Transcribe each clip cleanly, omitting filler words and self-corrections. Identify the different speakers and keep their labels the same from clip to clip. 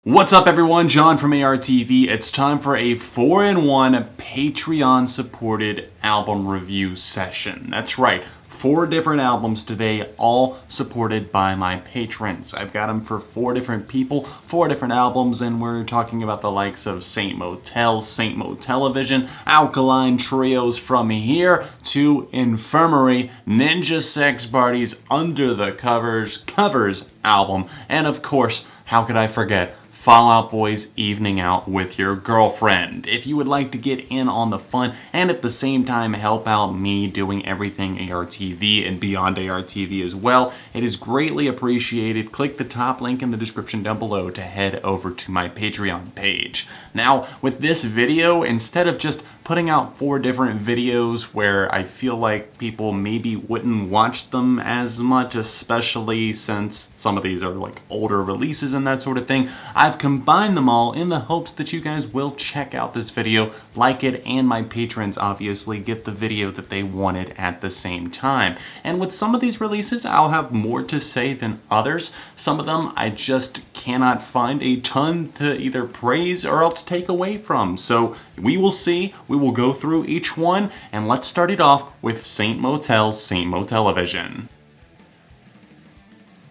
Speaker 1: What's up everyone, John from ARTV. It's time for a 4-in-1 Patreon supported album review session. That's right, 4 different albums today, all supported by my patrons. I've got them for 4 different people, 4 different albums, and we're talking about the likes of Saint Motel, Saintmotelivision, Alkaline trios from here to Infirmary, Ninja Sex Party's Under the Covers album, and of course, how could I forget, Fall Out Boy's Evening Out with Your Girlfriend. If you would like to get in on the fun and at the same time help out me doing everything ARTV and beyond ARTV as well, it is greatly appreciated. Click the top link in the description down below to head over to my Patreon page. Now, with this video, instead of just putting out 4 different videos where I feel like people maybe wouldn't watch them as much, especially since some of these are like older releases and that sort of thing, I've combined them all in the hopes that you guys will check out this video, like it, and my patrons obviously get the video that they wanted at the same time. And with some of these releases, I'll have more to say than others. Some of them I just cannot find a ton to either praise or else take away from. So we will see. We will go through each one, and let's start it off with Saint Motel's Saintmotelivision.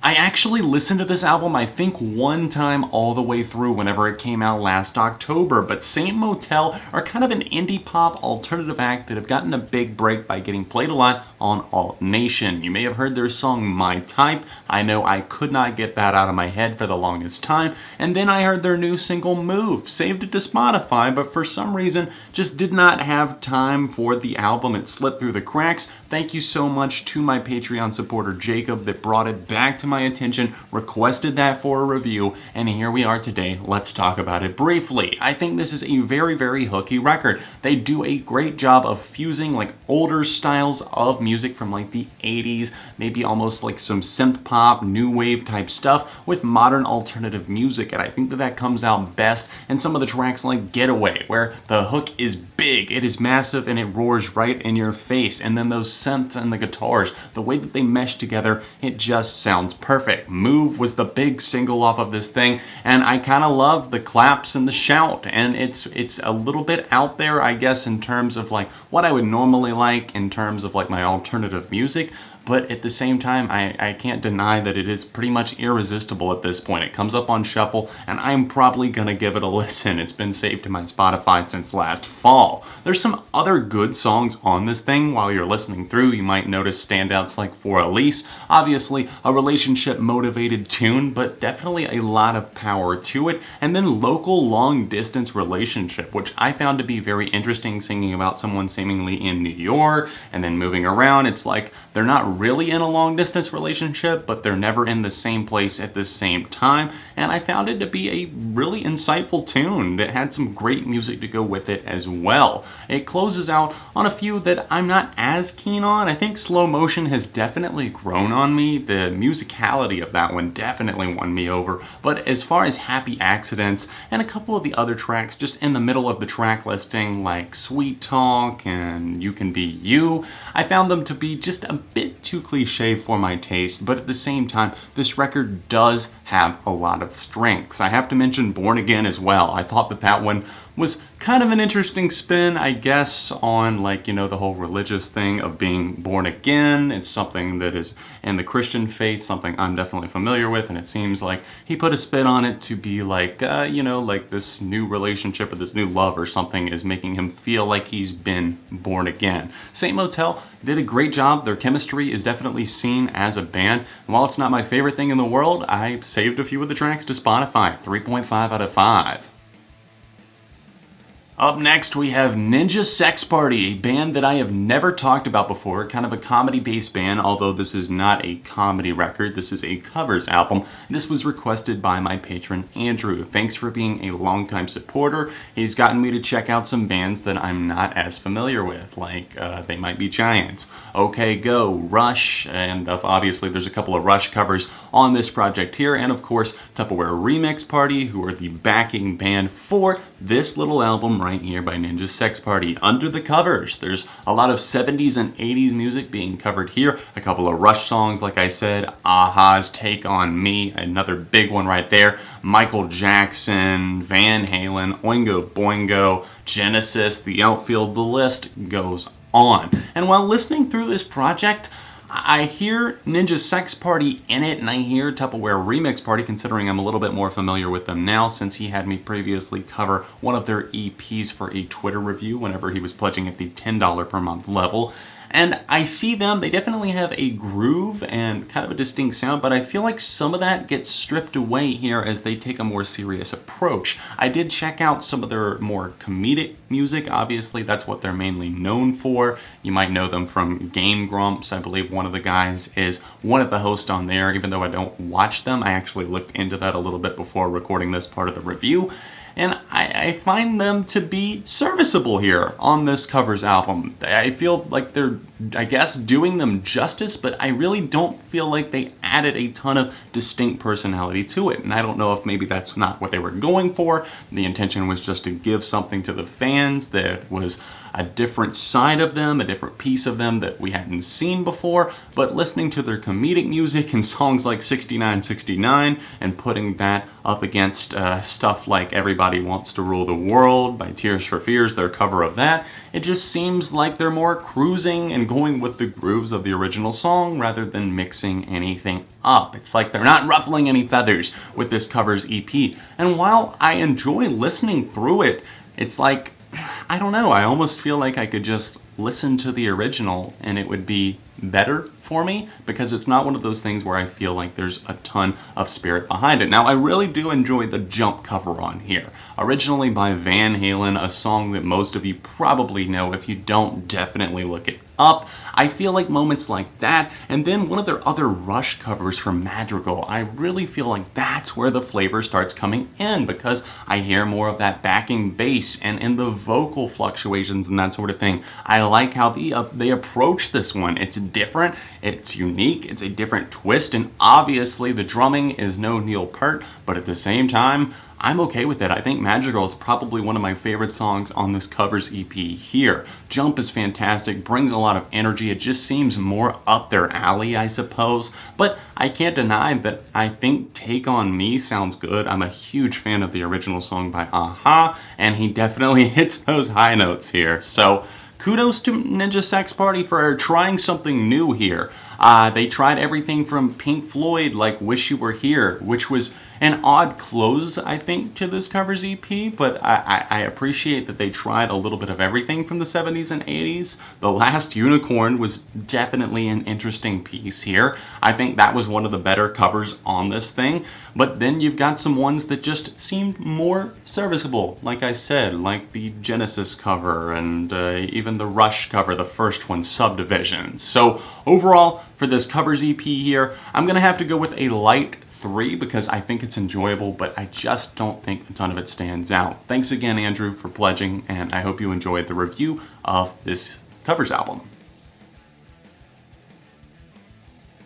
Speaker 1: I actually listened to this album, I think, one time all the way through whenever it came out last October, but Saint Motel are kind of an indie pop alternative act that have gotten a big break by getting played a lot on Alt Nation. You may have heard their song My Type. I know I could not get that out of my head for the longest time, and then I heard their new single Move, saved it to Spotify, but for some reason just did not have time for the album. It slipped through the cracks. Thank you so much to my Patreon supporter Jacob that brought it back to my attention, requested that for a review, and here we are today. Let's talk about it briefly. I think this is a very, very hooky record. They do a great job of fusing like older styles of music from like the 80s, maybe almost like some synth pop, new wave type stuff with modern alternative music, and I think that that comes out best in some of the tracks like Getaway, where the hook is big, it is massive, and it roars right in your face, and then those synths and the guitars, the way that they mesh together, it just sounds perfect. Move was the big single off of this thing, and I kind of love the claps and the shout, and it's a little bit out there, I guess, in terms of like what I would normally like in terms of like my alternative music, but at the same time, I can't deny that it is pretty much irresistible at this point. It comes up on shuffle, and I'm probably gonna give it a listen. It's been saved to my Spotify since last fall. There's some other good songs on this thing. While you're listening through, you might notice standouts like For Elise. Obviously, a relationship-motivated tune, but definitely a lot of power to it. And then Local Long-Distance Relationship, which I found to be very interesting, singing about someone seemingly in New York and then moving around. It's like they're not really in a long-distance relationship, but they're never in the same place at the same time, and I found it to be a really insightful tune that had some great music to go with it as well. It closes out on a few that I'm not as keen on. I think Slow Motion has definitely grown on me. The musicality of that one definitely won me over, but as far as Happy Accidents and a couple of the other tracks just in the middle of the track listing like Sweet Talk and You Can Be You, I found them to be just a bit too cliche for my taste, but at the same time, this record does have a lot of strengths. I have to mention Born Again as well. I thought that that one was kind of an interesting spin, I guess, on like, you know, the whole religious thing of being born again. It's something that is in the Christian faith, something I'm definitely familiar with, and it seems like he put a spin on it to be like, you know, like this new relationship or this new love or something is making him feel like he's been born again. Saint Motel did a great job. Their chemistry is definitely seen as a band, and while it's not my favorite thing in the world, I saved a few of the tracks to Spotify, 3.5 out of 5. Up next, we have Ninja Sex Party, a band that I have never talked about before, kind of a comedy-based band, although this is not a comedy record, this is a covers album. This was requested by my patron, Andrew. Thanks for being a longtime supporter. He's gotten me to check out some bands that I'm not as familiar with, like They Might Be Giants, OK Go, Rush, and obviously there's a couple of Rush covers on this project here, and of course, Tupperware Remix Party, who are the backing band for this little album right here by Ninja Sex Party. Under the covers, there's a lot of 70s and 80s music being covered here. A couple of Rush songs, like I said, a-ha's Take On Me, another big one right there. Michael Jackson, Van Halen, Oingo Boingo, Genesis, The Outfield, the list goes on. And while listening through this project, I hear Ninja Sex Party in it, and I hear Tupperware Remix Party, considering I'm a little bit more familiar with them now since he had me previously cover one of their EPs for a Twitter review whenever he was pledging at the $10 per month level. And I see them, they definitely have a groove and kind of a distinct sound, but I feel like some of that gets stripped away here as they take a more serious approach. I did check out some of their more comedic music. Obviously, that's what they're mainly known for. You might know them from Game Grumps. I believe one of the guys is one of the hosts on there. Even though I don't watch them, I actually looked into that a little bit before recording this part of the review. And I find them to be serviceable here on this covers album. I feel like they're, I guess, doing them justice, but I really don't feel like they added a ton of distinct personality to it. And I don't know if maybe that's not what they were going for. The intention was just to give something to the fans that was a different side of them, a different piece of them that we hadn't seen before, but listening to their comedic music and songs like 6969 and putting that up against stuff like Everybody Wants to Rule the World by Tears for Fears, their cover of that, it just seems like they're more cruising and going with the grooves of the original song rather than mixing anything up. It's like they're not ruffling any feathers with this covers EP. And while I enjoy listening through it, it's like, I don't know, I almost feel like I could just listen to the original and it would be better for me, because it's not one of those things where I feel like there's a ton of spirit behind it. Now, I really do enjoy the Jump cover on here. Originally by Van Halen, a song that most of you probably know. If you don't, definitely look it up. I feel like moments like that, and then one of their other Rush covers from Madrigal, I really feel like that's where the flavor starts coming in, because I hear more of that backing bass and in the vocal fluctuations and that sort of thing. I like how they approach this one. It's different, it's unique, it's a different twist, and obviously the drumming is no Neil Peart, but at the same time, I'm okay with it. I think Madrigal is probably one of my favorite songs on this covers EP here. Jump is fantastic, brings a lot of energy. It just seems more up their alley, I suppose. But I can't deny that I think Take On Me sounds good. I'm a huge fan of the original song by a-ha, and he definitely hits those high notes here. So kudos to Ninja Sex Party for trying something new here. They tried everything from Pink Floyd, like Wish You Were Here, which was an odd close, I think, to this covers EP, but I appreciate that they tried a little bit of everything from the 70s and 80s. The Last Unicorn was definitely an interesting piece here. I think that was one of the better covers on this thing, but then you've got some ones that just seemed more serviceable, like I said, like the Genesis cover and even the Rush cover, the first one, Subdivision. So overall, for this covers EP here, I'm going to have to go with a light 3 because I think it's enjoyable, but I just don't think a ton of it stands out. Thanks again, Andrew, for pledging, and I hope you enjoyed the review of this covers album.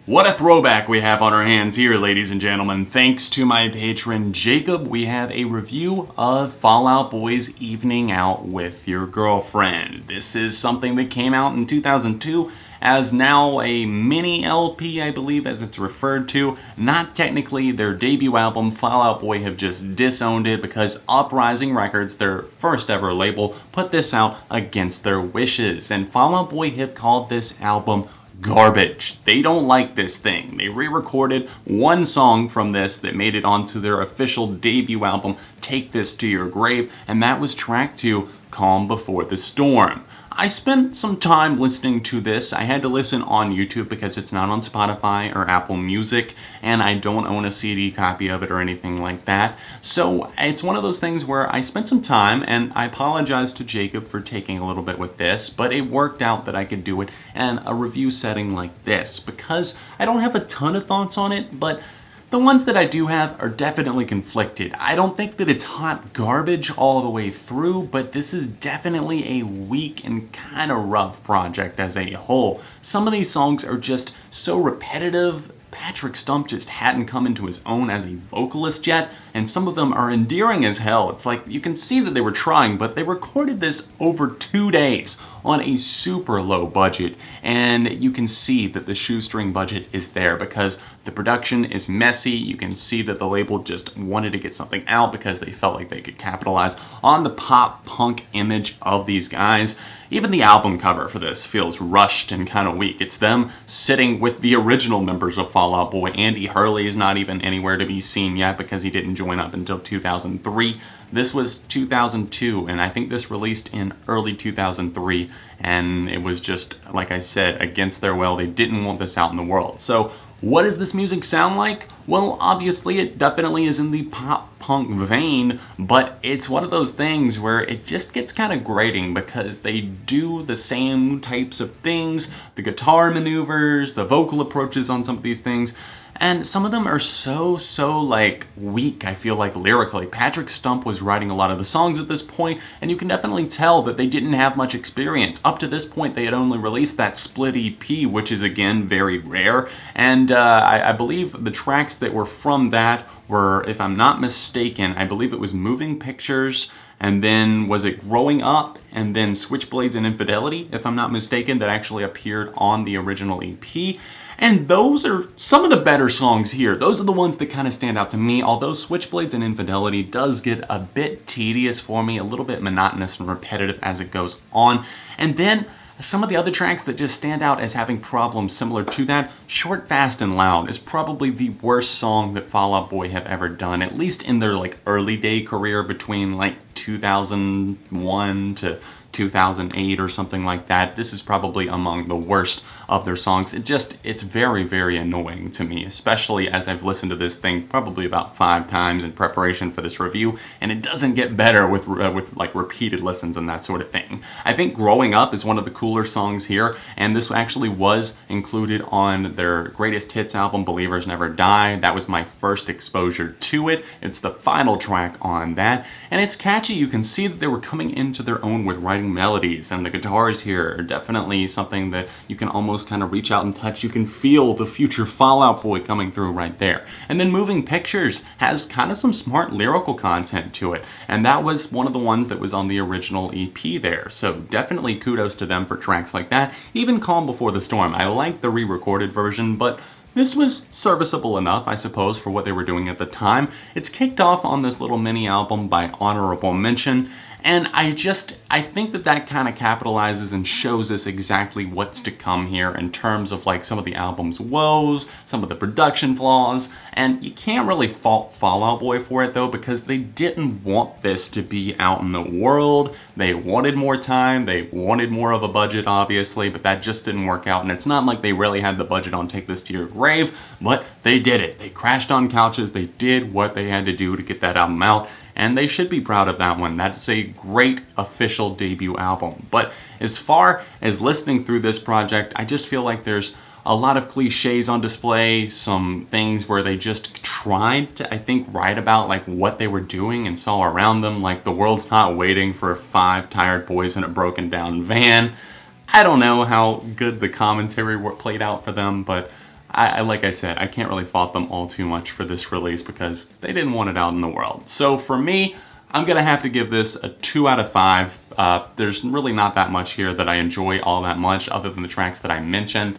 Speaker 1: What a throwback we have on our hands here, ladies and gentlemen. Thanks to my patron Jacob, we have a review of Fall Out Boy's Evening Out with Your Girlfriend. This is something that came out in 2002 as now a mini LP, I believe, as it's referred to. Not technically their debut album. Fall Out Boy have just disowned it because Uprising Records, their first ever label, put this out against their wishes. And Fall Out Boy have called this album garbage. They don't like this thing. They re-recorded one song from this that made it onto their official debut album, Take This to Your Grave, and that was track 2, Calm Before the Storm. I spent some time listening to this. I had to listen on YouTube because it's not on Spotify or Apple Music, and I don't own a CD copy of it or anything like that. So it's one of those things where I spent some time, and I apologize to Jacob for taking a little bit with this, but it worked out that I could do it in a review setting like this because I don't have a ton of thoughts on it, but the ones that I do have are definitely conflicted. I don't think that it's hot garbage all the way through, but this is definitely a weak and kind of rough project as a whole. Some of these songs are just so repetitive. Patrick Stump just hadn't come into his own as a vocalist yet, and some of them are endearing as hell. It's like you can see that they were trying, but they recorded this over 2 days on a super low budget, and you can see that the shoestring budget is there because the production is messy. You can see that the label just wanted to get something out because they felt like they could capitalize on the pop punk image of these guys. Even the album cover for this feels rushed and kind of weak. It's them sitting with the original members of Fall Out Boy. Andy Hurley is not even anywhere to be seen yet because he didn't join up until 2003. This was 2002, and I think this released in early 2003, and it was just, like I said, against their will. They didn't want this out in the world. So what does this music sound like? Well, obviously it definitely is in the pop punk vein, but it's one of those things where it just gets kind of grating because they do the same types of things, the guitar maneuvers, the vocal approaches on some of these things, and some of them are so like weak, I feel like, lyrically. Patrick Stump was writing a lot of the songs at this point, and you can definitely tell that they didn't have much experience. Up to this point, they had only released that split EP, which is, again, very rare, and I believe the tracks that were from that were, if I'm not mistaken, I believe it was Moving Pictures, and then was it Growing Up, and then Switchblades and Infidelity, if I'm not mistaken, that actually appeared on the original EP. And those are some of the better songs here. Those are the ones that kind of stand out to me, although Switchblades and Infidelity does get a bit tedious for me, a little bit monotonous and repetitive as it goes on. And then some of the other tracks that just stand out as having problems similar to that, Short, Fast, and Loud is probably the worst song that Fall Out Boy have ever done, at least in their like early day career between like 2001 to 2008 or something like that. This is probably among the worst of their songs. It's very annoying to me, especially as I've listened to this thing probably about 5 times in preparation for this review, and it doesn't get better with like repeated listens and that sort of thing. I think Growing Up is one of the cooler songs here, and this actually was included on their greatest hits album, Believers Never Die. That was my first exposure to it. It's the final track on that, and it's catchy. You can see that they were coming into their own with writing melodies, and the guitars here are definitely something that you can almost kind of reach out and touch. You can feel the future Fall Out Boy coming through right there. And then Moving Pictures has kind of some smart lyrical content to it, and that was one of the ones that was on the original EP there. So definitely kudos to them for tracks like that. Even Calm Before the Storm, I like the re-recorded version, but this was serviceable enough, I suppose, for what they were doing at the time. It's kicked off on this little mini album by Honorable Mention, and I think that kind of capitalizes and shows us exactly what's to come here in terms of like some of the album's woes, some of the production flaws, and you can't really fault Fall Out Boy for it though, because they didn't want this to be out in the world. They wanted more time, they wanted more of a budget obviously, but that just didn't work out, and it's not like they really had the budget on Take This to Your Grave, but they did it. They crashed on couches, they did what they had to do to get that album out, and they should be proud of that one. That's a great official debut album. But as far as listening through this project, I just feel like there's a lot of cliches on display, some things where they just tried to, I think, write about like what they were doing and saw around them, like the world's not waiting for 5 tired boys in a broken down van. I don't know how good the commentary played out for them, but like I said, I can't really fault them all too much for this release because they didn't want it out in the world. So for me, I'm going to have to give this a 2 out of 5. There's really not that much here that I enjoy all that much other than the tracks that I mentioned.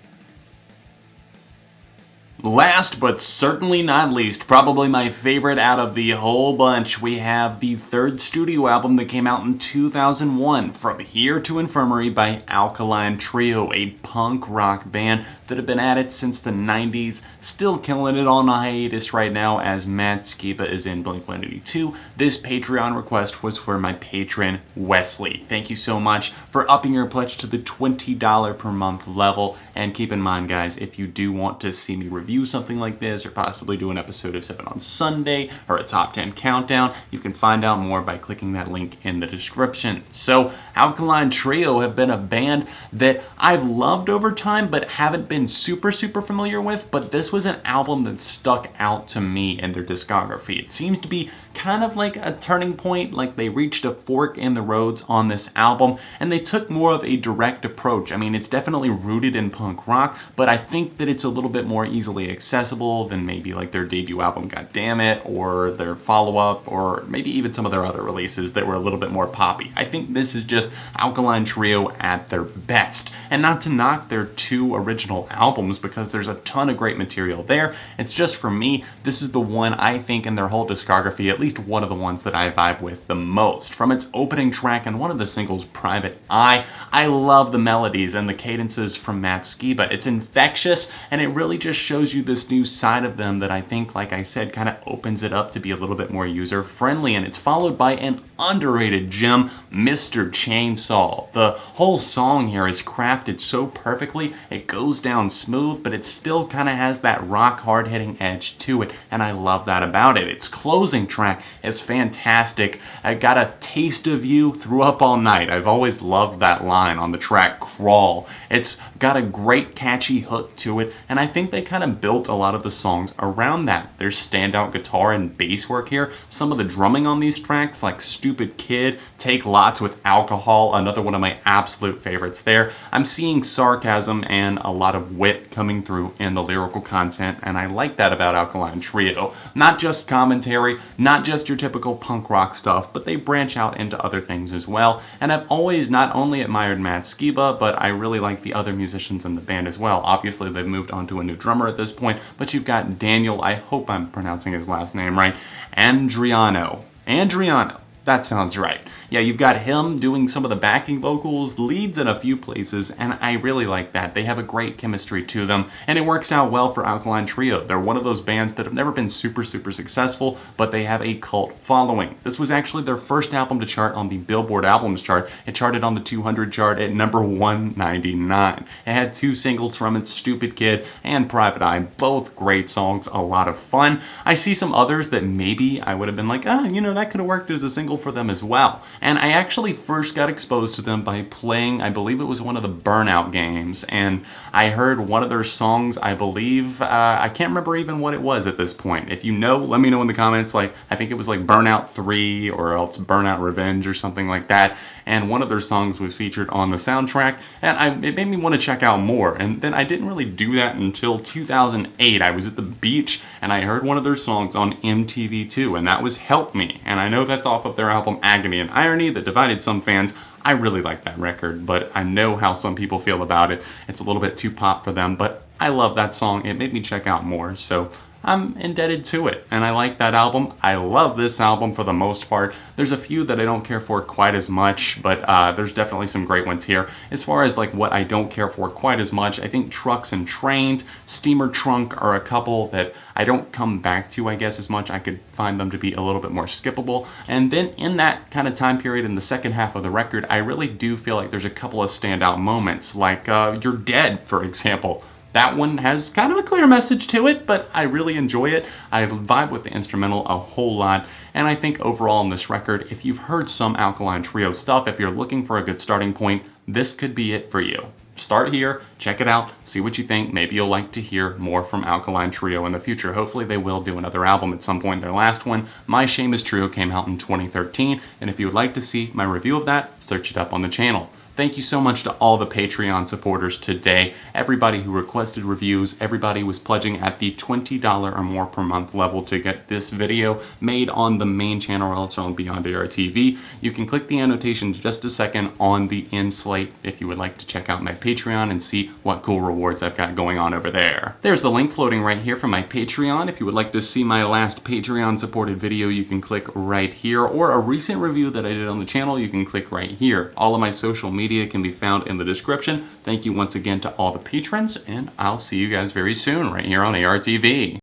Speaker 1: Last but certainly not least, probably my favorite out of the whole bunch, we have the third studio album that came out in 2001, From Here to Infirmary by Alkaline Trio, a punk rock band that have been at it since the 90s, still killing it on a hiatus right now as Matt Skiba is in Blink-182. This Patreon request was for my patron, Wesley. Thank you so much for upping your pledge to the $20 per month level, and keep in mind guys, if you do want to see me review something like this, or possibly do an episode of 7 on Sunday, or a top 10 countdown, you can find out more by clicking that link in the description. So, Alkaline Trio have been a band that I've loved over time, but haven't been super familiar with, but this was an album that stuck out to me in their discography. It seems to be kind of like a turning point, like they reached a fork in the roads on this album, and they took more of a direct approach. I mean, it's definitely rooted in punk rock, but I think that it's a little bit more easily easily accessible than maybe like their debut album, Goddammit, or their follow-up, or maybe even some of their other releases that were a little bit more poppy. I think this is just Alkaline Trio at their best. And not to knock their 2 original albums, because there's a ton of great material there. It's just, for me, this is the one I think in their whole discography, at least one of the ones that I vibe with the most. From its opening track and one of the singles, Private Eye, I love the melodies and the cadences from Matt Skiba. It's infectious, and it really just shows you this new side of them that I think, like I said, kind of opens it up to be a little bit more user-friendly. And it's followed by an underrated gem, Mr. Chainsaw. The whole song here is crafted so perfectly. It goes down smooth, but it still kind of has that rock hard-hitting edge to it, and I love that about it. Its closing track is fantastic. I got a taste of you, threw up all night. I've always loved that line on the track Crawl. It's got a great catchy hook to it, and I think they kind of built a lot of the songs around that. There's standout guitar and bass work here. Some of the drumming on these tracks, like Stupid Kid, Take Lots with Alcohol, another one of my absolute favorites there. I'm seeing sarcasm and a lot of wit coming through in the lyrical content, and I like that about Alkaline Trio. Not just commentary, not just your typical punk rock stuff, but they branch out into other things as well. And I've always not only admired Matt Skiba, but I really like the other musicians in the band as well. Obviously, they've moved on to a new drummer at this point, but you've got Daniel, I hope I'm pronouncing his last name right, Andriano. That sounds right. Yeah, you've got him doing some of the backing vocals, leads in a few places, and I really like that. They have a great chemistry to them, and it works out well for Alkaline Trio. They're one of those bands that have never been super successful, but they have a cult following. This was actually their first album to chart on the Billboard Albums chart. It charted on the 200 chart at number 199. It had 2 singles from it, Stupid Kid and Private Eye, both great songs, a lot of fun. I see some others that maybe I would have been like, that could have worked as a single for them as well. And I actually first got exposed to them by playing, I believe it was one of the Burnout games, and I heard one of their songs, I believe, I can't remember even what it was at this point. If you know, let me know in the comments. Like, I think it was like Burnout 3 or else Burnout Revenge or something like that, and one of their songs was featured on the soundtrack, and it made me want to check out more. And then I didn't really do that until 2008. I was at the beach and I heard one of their songs on MTV2, and that was Help Me, and I know that's off of their album Agony and Irony that divided some fans. I really like that record, but I know how some people feel about it. It's a little bit too pop for them, but I love that song. It made me check out more, so I'm indebted to it, and I like that album. I love this album for the most part. There's a few that I don't care for quite as much, but there's definitely some great ones here. As far as like what I don't care for quite as much, I think Trucks and Trains, Steamer Trunk are a couple that I don't come back to, I guess, as much. I could find them to be a little bit more skippable. And then in that kind of time period in the second half of the record, I really do feel like there's a couple of standout moments, like You're Dead, for example. That one has kind of a clear message to it, but I really enjoy it. I vibe with the instrumental a whole lot, and I think overall on this record, if you've heard some Alkaline Trio stuff, if you're looking for a good starting point, this could be it for you. Start here, check it out, see what you think. Maybe you'll like to hear more from Alkaline Trio in the future. Hopefully they will do another album at some point. Their last one, My Shame Is True, came out in 2013, and if you would like to see my review of that, search it up on the channel. Thank you so much to all the Patreon supporters today. Everybody who requested reviews, everybody was pledging at the $20 or more per month level to get this video made on the main channel or also on Beyond ARTV. You can click the annotation in just a second on the end slate if you would like to check out my Patreon and see what cool rewards I've got going on over there. There's the link floating right here for my Patreon. If you would like to see my last Patreon supported video, you can click right here, or a recent review that I did on the channel, you can click right here. All of my social media can be found in the description. Thank you once again to all the patrons, and I'll see you guys very soon right here on ARTV.